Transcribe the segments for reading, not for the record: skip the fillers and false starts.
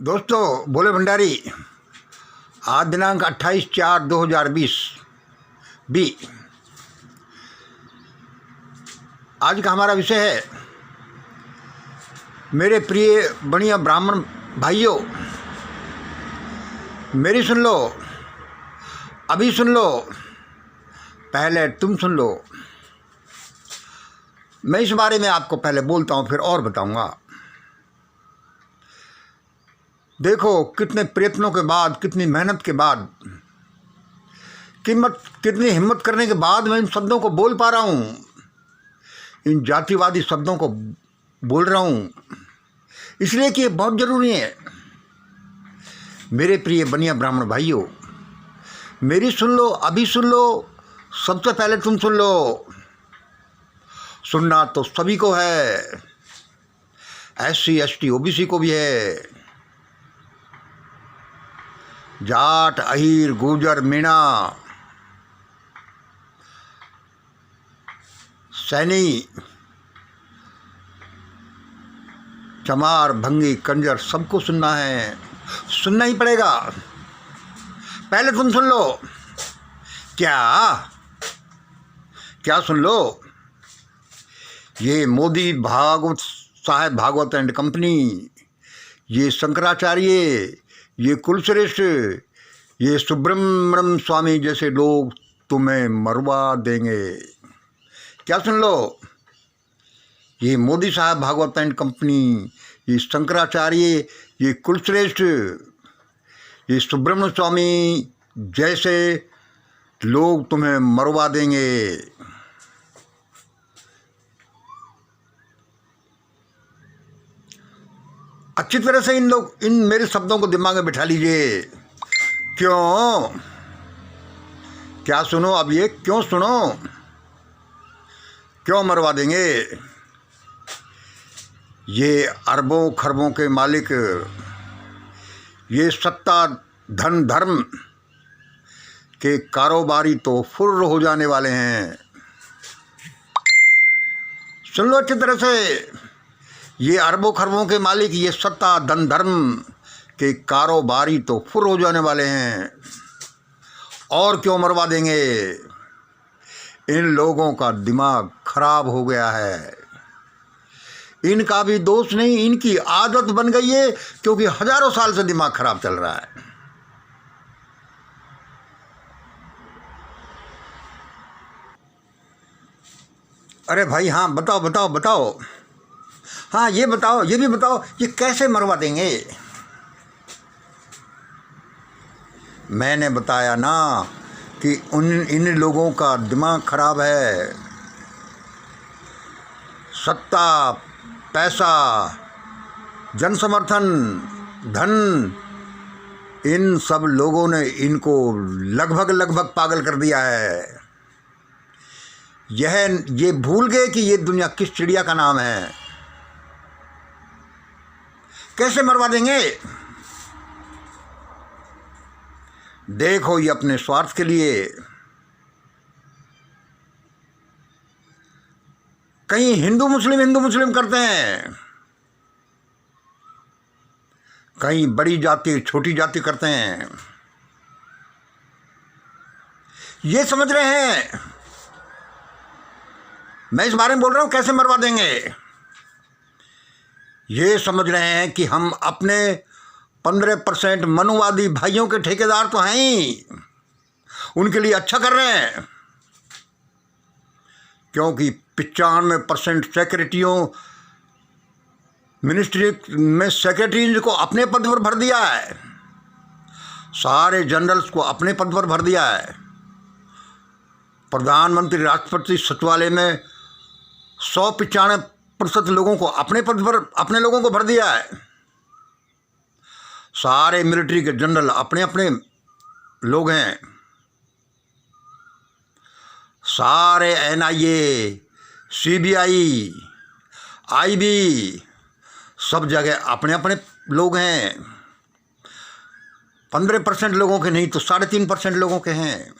दोस्तों, भोले भंडारी। आज दिनांक 28/4/2020 बी। आज का हमारा विषय है, मेरे प्रिय बढ़िया ब्राह्मण भाइयों, मेरी सुन लो, अभी सुन लो, पहले तुम सुन लो। मैं इस बारे में आपको पहले बोलता हूँ, फिर और बताऊँगा। देखो, कितने प्रयत्नों के बाद, कितनी मेहनत के बाद, कितनी हिम्मत करने के बाद मैं इन शब्दों को बोल पा रहा हूँ, इन जातिवादी शब्दों को बोल रहा हूँ, इसलिए कि ये बहुत ज़रूरी है। मेरे प्रिय बनिया ब्राह्मण भाइयों, मेरी सुन लो, अभी सुन लो, सबसे पहले तुम सुन लो। सुनना तो सभी को है, SC ST OBC को भी है, जाट अहीर गुर्जर मीणा सैनी चमार भंगी कंजर सबको सुनना है, सुनना ही पड़ेगा। पहले तुम सुन लो। क्या क्या सुन लो? ये मोदी भागवत साहेब भागवत एंड कंपनी, ये शंकराचार्य, ये कुलश्रेष्ठ, ये सुब्रमण्यम स्वामी जैसे लोग तुम्हें मरवा देंगे। क्या सुन लो? ये मोदी साहब भागवत एंड कंपनी, ये शंकराचार्य, ये कुलश्रेष्ठ, ये सुब्रमण्यम स्वामी जैसे लोग तुम्हें मरवा देंगे। अच्छी तरह से इन मेरे शब्दों को दिमाग में बिठा लीजिए। क्यों? क्या सुनो? अब ये क्यों सुनो? क्यों मरवा देंगे? ये अरबों खरबों के मालिक, ये सत्ता धन धर्म के कारोबारी तो फुर्र हो जाने वाले हैं। सुन लो अच्छी तरह से। ये अरबों खरबों के मालिक, ये सत्ता धन धर्म के कारोबारी तो फुर्र हो जाने वाले हैं। और क्यों मरवा देंगे? इन लोगों का दिमाग खराब हो गया है। इनका भी दोष नहीं, इनकी आदत बन गई है, क्योंकि हजारों साल से दिमाग खराब चल रहा है। अरे भाई, हाँ बताओ बताओ बताओ। हाँ ये बताओ, ये भी बताओ, ये कैसे मरवा देंगे? मैंने बताया ना कि इन लोगों का दिमाग खराब है। सत्ता, पैसा, जनसमर्थन, धन, इन सब लोगों ने इनको लगभग पागल कर दिया है। ये भूल गए कि ये दुनिया किस चिड़िया का नाम है। कैसे मरवा देंगे? देखो, ये अपने स्वार्थ के लिए कहीं हिंदू मुस्लिम करते हैं, कहीं बड़ी जाति छोटी जाति करते हैं। ये समझ रहे हैं मैं इस बारे में बोल रहा हूं, कैसे मरवा देंगे। ये समझ रहे हैं कि हम अपने 15% मनुवादी भाइयों के ठेकेदार तो हैं ही, उनके लिए अच्छा कर रहे हैं, क्योंकि 95% सेक्रेटरियों, मिनिस्ट्री में सेक्रेटरीज को अपने पद पर भर दिया है, सारे जनरल्स को अपने पद पर भर दिया है, प्रधानमंत्री राष्ट्रपति सचिवालय में 195% लोगों को अपने पद पर, अपने लोगों को भर दिया है, सारे मिलिट्री के जनरल अपने अपने लोग हैं, सारे NIA, CBI, IB सब जगह अपने अपने लोग हैं। 15% लोगों के नहीं तो 3.5% लोगों के हैं।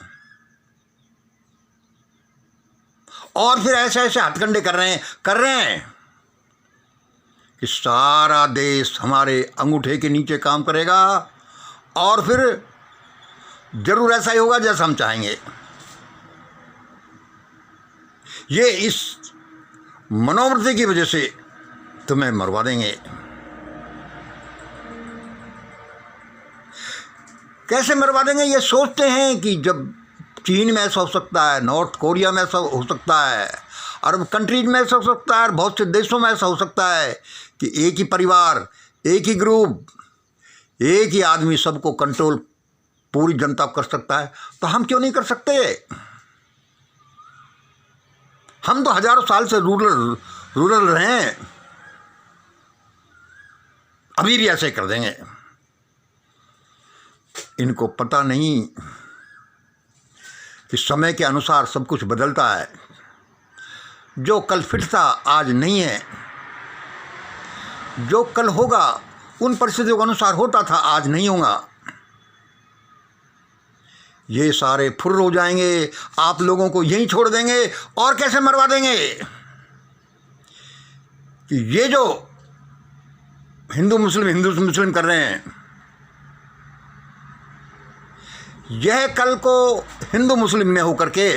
और फिर ऐसे ऐसे हथकंडे कर रहे हैं। कि सारा देश हमारे अंगूठे के नीचे काम करेगा और फिर जरूर ऐसा ही होगा जैसा हम चाहेंगे। ये इस मनोवृत्ति की वजह से तुम्हें मरवा देंगे। कैसे मरवा देंगे? ये सोचते हैं कि जब चीन में ऐसा हो सकता है, नॉर्थ कोरिया में ऐसा हो सकता है, अरब कंट्रीज में ऐसा हो सकता है, बहुत से देशों में ऐसा हो सकता है कि एक ही परिवार, एक ही ग्रुप, एक ही आदमी सबको कंट्रोल पूरी जनता कर सकता है, तो हम क्यों नहीं कर सकते? हम तो हजारों साल से रूरल रहे हैं, अभी भी ऐसे कर देंगे। इनको पता नहीं कि समय के अनुसार सब कुछ बदलता है। जो कल फिट था आज नहीं है, जो कल होगा उन परिस्थितियों के अनुसार होता था आज नहीं होगा। ये सारे फुर्र हो जाएंगे, आप लोगों को यहीं छोड़ देंगे और कैसे मरवा देंगे कि ये जो हिंदू मुस्लिम कर रहे हैं, यह कल को हिंदू मुस्लिम में होकर के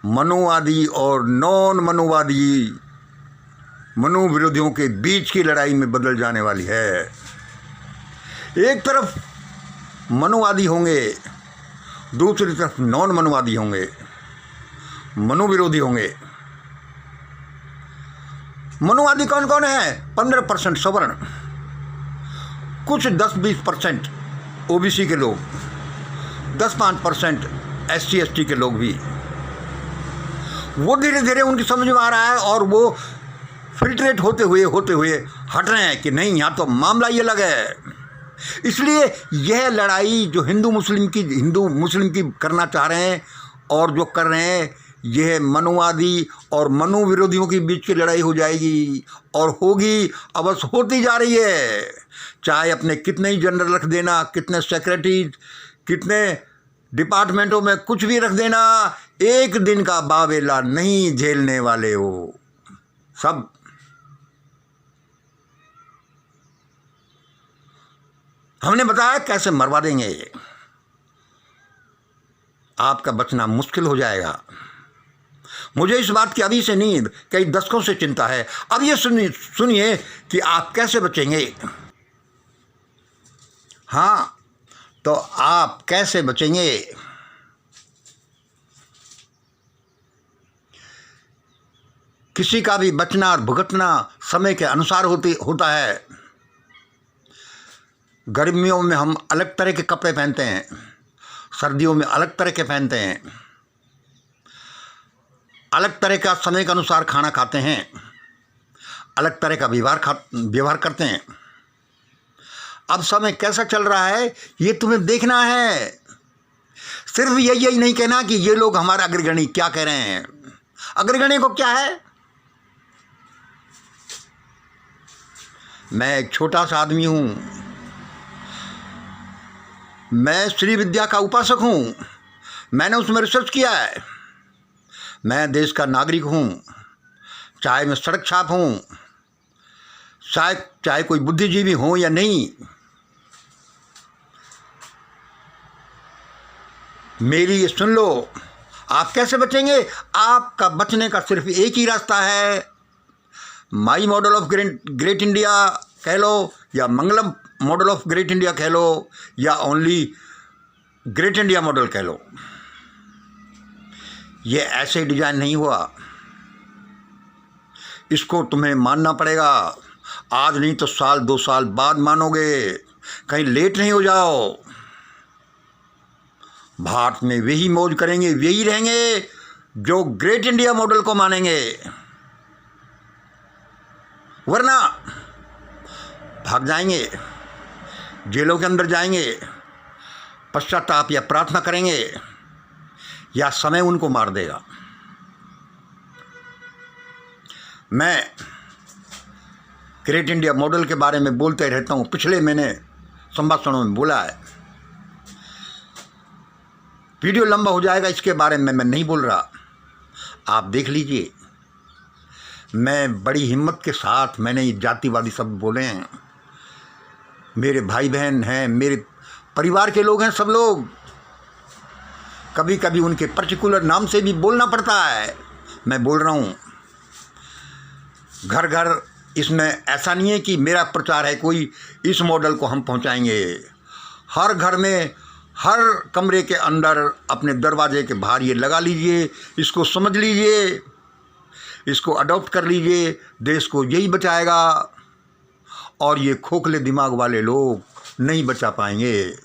मनुवादी और नॉन मनुवादी मनु विरोधियों के बीच की लड़ाई में बदल जाने वाली है। एक तरफ मनुवादी होंगे, दूसरी तरफ नॉन मनुवादी होंगे, मनु विरोधी होंगे। मनुवादी कौन कौन है? 15% सवर्ण, कुछ 10-20% ओबीसी के लोग, 10-5% SC ST के लोग भी। वो धीरे धीरे उनकी समझ में आ रहा है और वो फिल्ट्रेट होते हुए हट रहे हैं कि नहीं, यहाँ तो मामला ये अलग है। इसलिए यह लड़ाई जो हिंदू मुस्लिम की करना चाह रहे हैं और जो कर रहे हैं, यह मनुवादी और मनु विरोधियों के बीच की लड़ाई हो जाएगी और होगी, अवश्य होती जा रही है। चाहे अपने कितने ही जनरल रख देना, कितने सेक्रेटरी, कितने डिपार्टमेंटों में कुछ भी रख देना, एक दिन का बावेला नहीं झेलने वाले हो सब। हमने बताया कैसे मरवा देंगे। आपका बचना मुश्किल हो जाएगा। मुझे इस बात की अभी से नहीं, कई दशकों से चिंता है। अब ये सुनिए कि आप कैसे बचेंगे। हाँ, तो आप कैसे बचेंगे? किसी का भी बचना और भुगतना समय के अनुसार होता है। गर्मियों में हम अलग तरह के कपड़े पहनते हैं, सर्दियों में अलग तरह के पहनते हैं, अलग तरह का समय के अनुसार खाना खाते हैं, अलग तरह का व्यवहार करते हैं। अब समय कैसा चल रहा है ये तुम्हें देखना है। सिर्फ यही नहीं कहना कि ये लोग हमारे अग्रगणी क्या कह रहे हैं। अग्रगणी को क्या है? मैं एक छोटा सा आदमी हूं, मैं श्री विद्या का उपासक हूं, मैंने उसमें रिसर्च किया है। मैं देश का नागरिक हूं, चाहे मैं सड़क छाप हूं, चाहे कोई बुद्धिजीवी हो या नहीं। मेरी ये सुन लो। आप कैसे बचेंगे? आपका बचने का सिर्फ एक ही रास्ता है। My model of great India कह लो, या मंगलम मॉडल ऑफ ग्रेट इंडिया कह लो, या ओनली ग्रेट इंडिया मॉडल कह लो। ये ऐसे डिजाइन नहीं हुआ, इसको तुम्हें मानना पड़ेगा। आज नहीं तो साल 2 साल बाद मानोगे, कहीं लेट नहीं हो जाओ। भारत में वही मौज करेंगे, वही रहेंगे जो ग्रेट इंडिया मॉडल को मानेंगे, वरना भाग जाएंगे, जेलों के अंदर जाएंगे, पश्चाताप या प्रार्थना करेंगे, या समय उनको मार देगा। मैं ग्रेट इंडिया मॉडल के बारे में बोलते रहता हूँ, पिछले मैंने संभाषणों में बोला है। वीडियो लंबा हो जाएगा, इसके बारे में मैं नहीं बोल रहा, आप देख लीजिए। मैं बड़ी हिम्मत के साथ मैंने ये जातिवादी शब्द बोले हैं। मेरे भाई बहन हैं, मेरे परिवार के लोग हैं, सब लोग। कभी कभी उनके पर्टिकुलर नाम से भी बोलना पड़ता है। मैं बोल रहा हूँ घर घर। इसमें ऐसा नहीं है कि मेरा प्रचार है कोई इस मॉडल को हम पहुँचाएंगे। हर घर में, हर कमरे के अंदर, अपने दरवाजे के बाहर ये लगा लीजिए, इसको समझ लीजिए, इसको अडॉप्ट कर लीजिए। देश को यही बचाएगा और ये खोखले दिमाग वाले लोग नहीं बचा पाएंगे।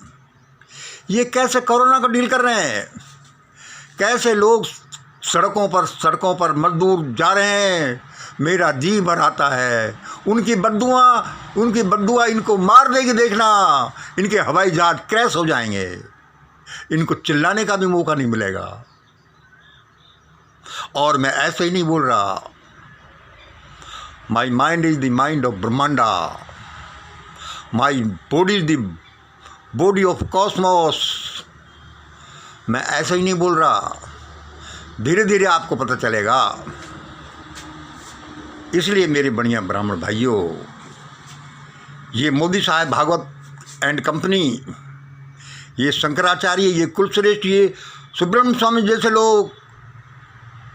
ये कैसे कोरोना को डील कर रहे हैं, कैसे लोग सड़कों पर मजदूर जा रहे हैं, मेरा जी भर आता है। उनकी बद्दुआ इनको मार देगी, देखना। इनके हवाई जहाज क्रैश हो जाएंगे, इनको चिल्लाने का भी मौका नहीं मिलेगा। और मैं ऐसे ही नहीं बोल रहा। My mind is the mind of ब्रह्मांडा, my body is the body of cosmos. मैं ऐसे ही नहीं बोल रहा, धीरे धीरे आपको पता चलेगा। इसलिए मेरे बढ़िया ब्राह्मण भाइयों, ये मोदी साहब, भागवत एंड कंपनी, ये शंकराचार्य, ये कुलश्रेष्ठ, ये सुब्रह्मण्य स्वामी जैसे लोग,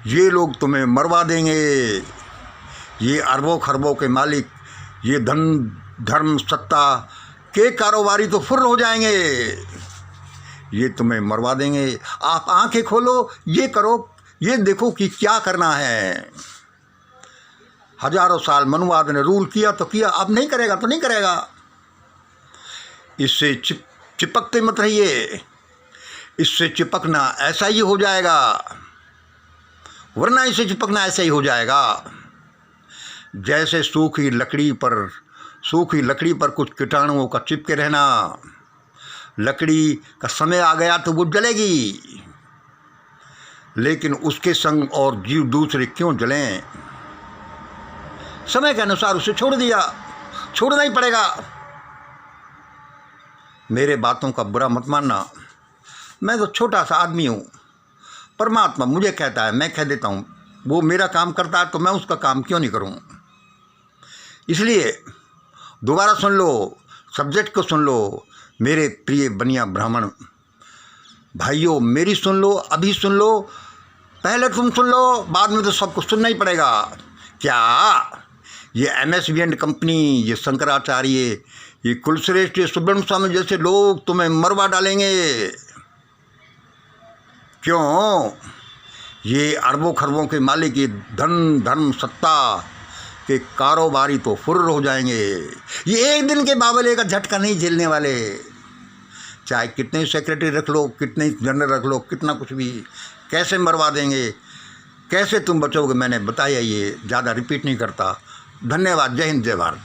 ये लोग तुम्हें मरवा देंगे। ये अरबों खरबों के मालिक, ये धन धर्म सत्ता के कारोबारी तो फुर्र हो जाएंगे। ये तुम्हें मरवा देंगे। आप आंखें खोलो, ये करो, ये देखो कि क्या करना है। हजारों साल मनुवाद ने रूल किया तो किया, अब नहीं करेगा तो नहीं करेगा। इससे चिपकते मत रहिए, इससे चिपकना ऐसा ही हो जाएगा, वरना इससे चिपकना ऐसा ही हो जाएगा। जैसे सूखी लकड़ी पर कुछ कीटाणुओं का चिपके रहना। लकड़ी का समय आ गया तो वो जलेगी, लेकिन उसके संग और जीव दूसरे क्यों जलें। समय के अनुसार उसे छोड़ दिया, छोड़ना ही पड़ेगा। मेरे बातों का बुरा मत मानना, मैं तो छोटा सा आदमी हूँ। परमात्मा मुझे कहता है, मैं कह देता हूँ। वो मेरा काम करता है तो मैं उसका काम क्यों नहीं करूँ। इसलिए दोबारा सुन लो, सब्जेक्ट को सुन लो। मेरे प्रिय बनिया ब्राह्मण भाइयों, मेरी सुन लो, अभी सुन लो। पहले तुम सुन लो, बाद में तो सबको सुनना ही पड़ेगा। क्या ये MSV एंड कंपनी, ये शंकराचार्य, ये कुलश्रेष्ठ, ये सुब्रह्मण्य स्वामी जैसे लोग तुम्हें मरवा डालेंगे। क्यों? ये अरबों खरबों के मालिक, ये धन धर्म सत्ता के कारोबारी तो फुर्र हो जाएंगे। ये एक दिन के बावले का झटका नहीं झेलने वाले। चाहे कितने सेक्रेटरी रख लो, कितने जनरल रख लो, कितना कुछ भी, कैसे मरवा देंगे, कैसे तुम बचोगे, मैंने बताया। ये ज़्यादा रिपीट नहीं करता। धन्यवाद। जय हिंद, जय भारत।